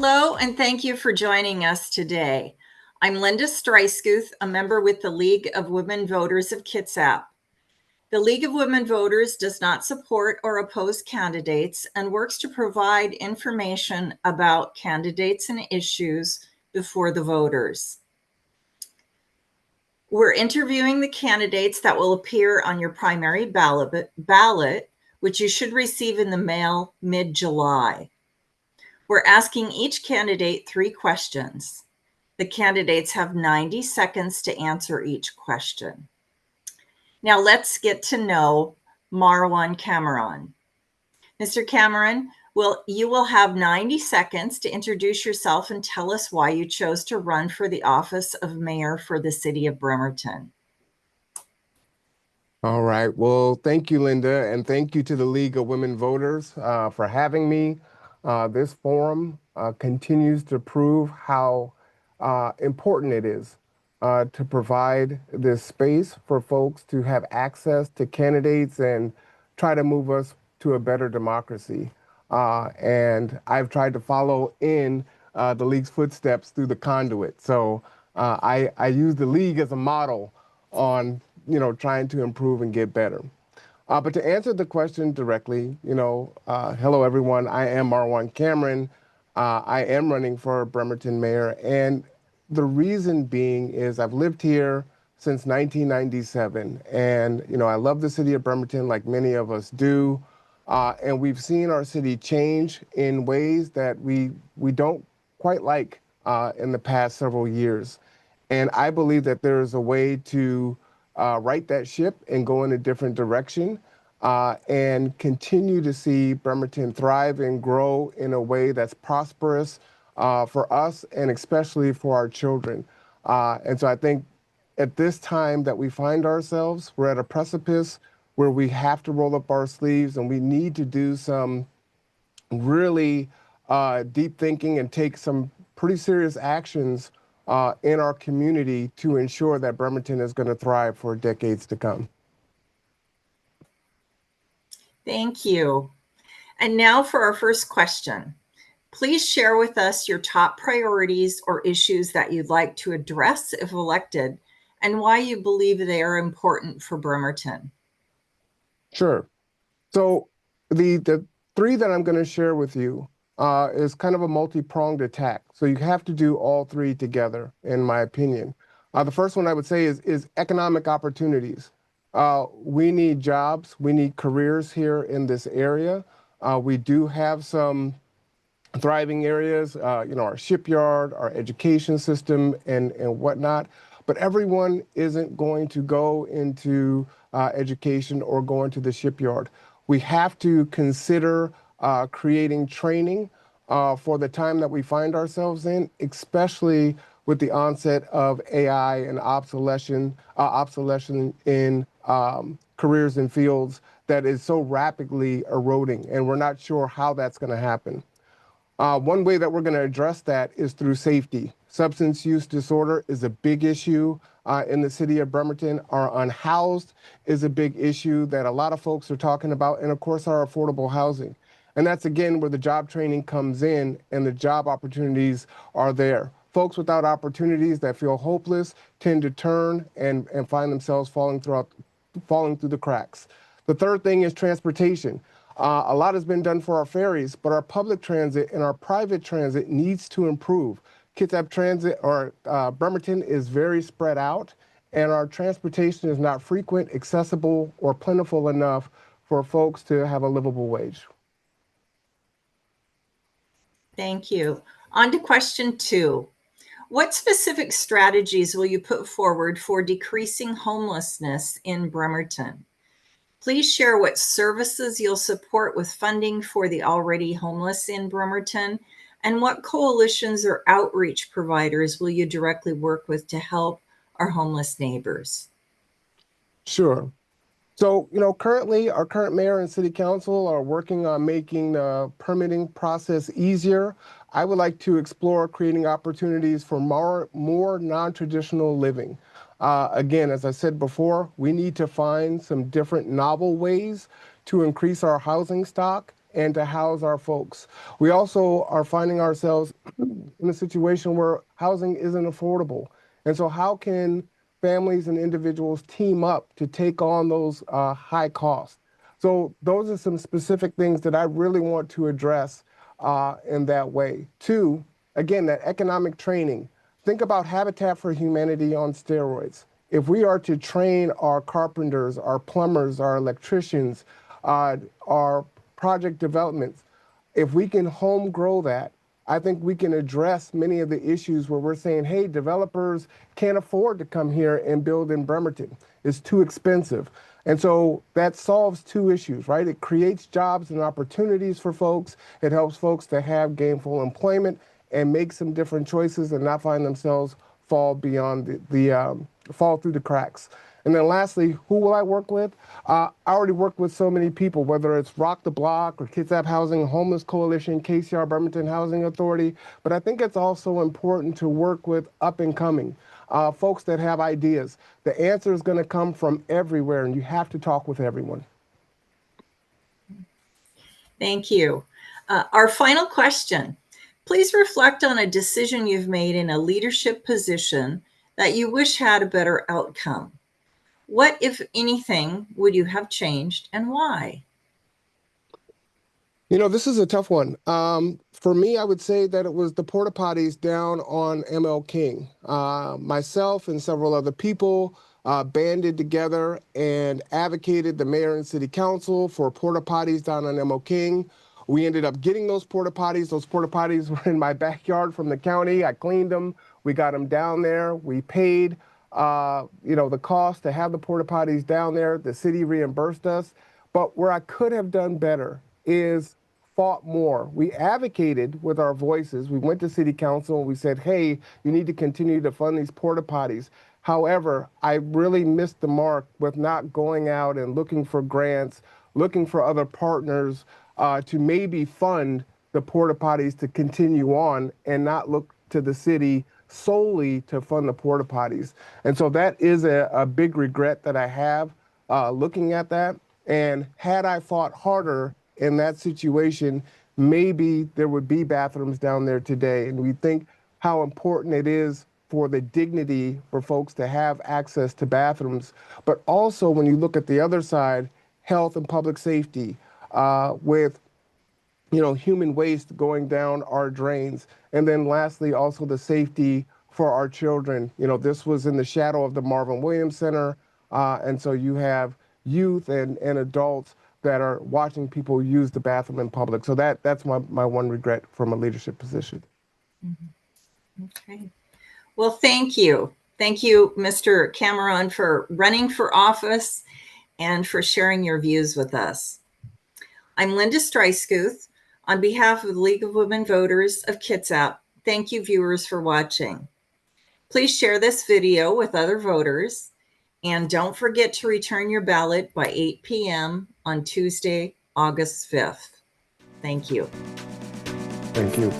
Hello, and thank you for joining us today. I'm Linda Streiskuth, a member with the League of Women Voters of Kitsap. The League of Women Voters does not support or oppose candidates and works to provide information about candidates and issues before the voters. We're interviewing the candidates that will appear on your primary ballot, which you should receive in the mail mid-July. We're asking each candidate 3 questions. The candidates have 90 seconds to answer each question. Now let's get to know Marwan Cameron. Mr. Cameron, you will have 90 seconds to introduce yourself and tell us why you chose to run for the office of mayor for the city of Bremerton. All right. Well, thank you, Linda, and thank you to the League of Women Voters for having me. This forum continues to prove how important it is to provide this space for folks to have access to candidates and try to move us to a better democracy. And I've tried to follow in the League's footsteps through the conduit. So I use the League as a model on trying to improve and get better. But to answer the question directly, hello everyone, I am Marwan Cameron. I am running for Bremerton Mayor, and the reason being is I've lived here since 1997, and I love the city of Bremerton like many of us do, and we've seen our city change in ways that we don't quite like in the past several years. And I believe that there is a way to right that ship and go in a different direction and continue to see Bremerton thrive and grow in a way that's prosperous for us and especially for our children. And so I think at this time that we find ourselves, we're at a precipice where we have to roll up our sleeves and we need to do some really deep thinking and take some pretty serious actions in our community to ensure that Bremerton is going to thrive for decades to come. Thank you. And now for our first question. Please share with us your top priorities or issues that you'd like to address if elected and why you believe they are important for Bremerton. Sure. So the 3 that I'm going to share with you is kind of a multi-pronged attack. So you have to do all 3 together, in my opinion. The first one I would say is economic opportunities. We need jobs. We need careers here in this area. We do have some thriving areas, our shipyard, our education system, and whatnot. But everyone isn't going to go into education or go into the shipyard. We have to consider creating training for the time that we find ourselves in, especially with the onset of AI and obsolescence in careers and fields that is so rapidly eroding, and we're not sure how that's going to happen. One way that we're going to address that is through safety. Substance use disorder is a big issue in the city of Bremerton. Our unhoused is a big issue that a lot of folks are talking about, and of course our affordable housing. And that's again where the job training comes in and the job opportunities are there. Folks without opportunities that feel hopeless tend to turn and find themselves falling through the cracks. The third thing is transportation. A lot has been done for our ferries, but our public transit and our private transit needs to improve. Kitsap Transit or Bremerton is very spread out, and our transportation is not frequent, accessible, or plentiful enough for folks to have a livable wage. Thank you. On to question 2. What specific strategies will you put forward for decreasing homelessness in Bremerton? Please share what services you'll support with funding for the already homeless in Bremerton, and what coalitions or outreach providers will you directly work with to help our homeless neighbors? Sure. So, currently our current mayor and city council are working on making the permitting process easier. I would like to explore creating opportunities for more non-traditional living. Again, as I said before, we need to find some different novel ways to increase our housing stock and to house our folks. We also are finding ourselves in a situation where housing isn't affordable. And so how can families and individuals team up to take on those high costs? So those are some specific things that I really want to address in that way. Two, again, that economic training. Think about Habitat for Humanity on steroids. If we are to train our carpenters, our plumbers, our electricians, our project developments, if we can home grow that, I think we can address many of the issues where we're saying, hey, developers can't afford to come here and build in Bremerton. It's too expensive. And so that solves two issues, right? It creates jobs and opportunities for folks. It helps folks to have gainful employment and make some different choices and not find themselves fall beyond fall through the cracks. And then lastly, who will I work with? I already work with so many people, whether it's Rock the Block or Kitsap Housing, Homeless Coalition, KCR Bremerton Housing Authority. But I think it's also important to work with up and coming folks that have ideas. The answer is going to come from everywhere, and you have to talk with everyone. Thank you. Our final question. Please reflect on a decision you've made in a leadership position that you wish had a better outcome. What, if anything, would you have changed and why? You know, this is a tough one. For me, I would say that it was the porta potties down on ML King. Myself and several other people banded together and advocated the mayor and city council for porta potties down on ML King. We ended up getting those porta potties. Those porta potties were in my backyard from the county. I cleaned them. We got them down there. We paid, the cost to have the porta potties down there. The city reimbursed us. But where I could have done better is fought more. We advocated with our voices. We went to city council and we said, hey, you need to continue to fund these porta potties. However, I really missed the mark with not going out and looking for grants, looking for other partners to maybe fund the porta potties to continue on and not look to the city solely to fund the porta potties. And so that is a big regret that I have looking at that. And had I fought harder in that situation, maybe there would be bathrooms down there today. And we think how important it is for the dignity for folks to have access to bathrooms. But also when you look at the other side, health and public safety with human waste going down our drains. And then lastly, also the safety for our children. This was in the shadow of the Marvin Williams Center. And so you have youth and adults that are watching people use the bathroom in public. So that's my one regret from a leadership position. Mm-hmm. Okay. Well, thank you. Thank you, Mr. Cameron, for running for office and for sharing your views with us. I'm Linda Streiskuth. On behalf of the League of Women Voters of Kitsap, thank you, viewers, for watching. Please share this video with other voters, and don't forget to return your ballot by 8 p.m. on Tuesday, August 5th. Thank you. Thank you.